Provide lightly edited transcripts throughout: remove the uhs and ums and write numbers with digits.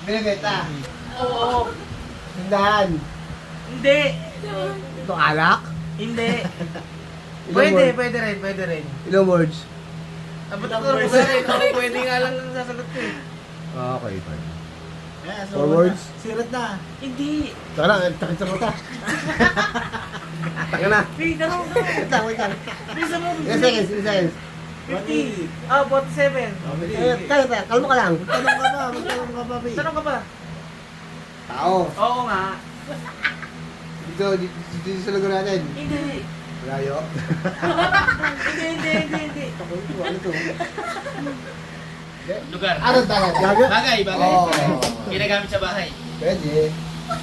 Binibenta. Oo. Tindahan. Hindi. Ito alak? Hindi. Ilang Pwede word? rin. Ilang words? Abot ako ng lugar eh. Ako pwede nga lang ang sasagot ko eh. Okay, fine. Yeah, so 4 words? Sirat na. Hindi. Tara lang, takit sa mata. Taka na. Wait, ano ka? Wait lang, wait lang. Bisa mo. 10 seconds, 10 seconds. 50. Ah, 47. Kaya, kalma ka lang. Magtanong ka ba? Magtanong ka ba, Pi? Tanong ka ba? Tao. Oo nga. Dito sa lugar natin. Hindi. Layo. Hindi. Ako ito, ano to? Lugar. Ano talaga? Gaga? Bagay. Oo. Ginagamit sa bahay. Pwede.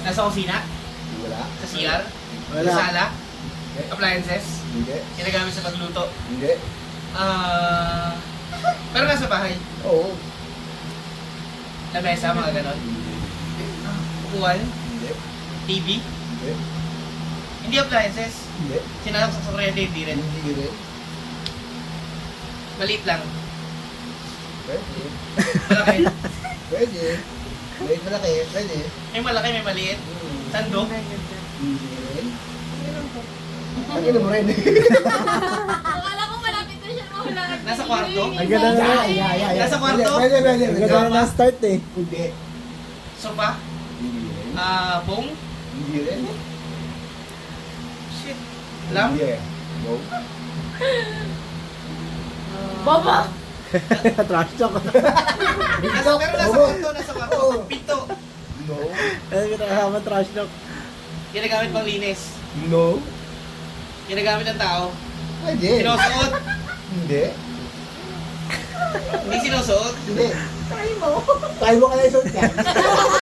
Nasa kusina, Wala. sa CR, Wala. sa sala, appliances, Hindi. ginagamit sa pagluto. Hindi. Pero nasa bahay. Oo. Lamesa, mga ganon. Upuan, Hindi. TV, Hindi. hindi appliances. Hindi. Sinasok sa kuryente, hindi rin. Hindi rin. Maliit lang. Pwede. Malaki. Pwede. May malaki. Pwede. May malaki, may maliit. Sandok. Hindi rin. Ang ina mo rin. Akala ko malapit na siya mahulaan. Nasa kwarto? Ang ganda na. Nasa kwarto? Pwede. Ang ganda na start eh. Hindi. Sofa, Hindi rin. foam. Hindi rin. Shit. Lamp. Hindi. No. Baba! Trash talk. Pero nasa kwarto, nasa kwarto. Oo. Pinto. No. Ano kinakama trash talk? Ginagamit pang linis. No. Ginagamit ng tao. Pwede. Sinusuot. Hindi. Hindi sinusuot. Hindi. Try mo. Try mo ka na isuot yan.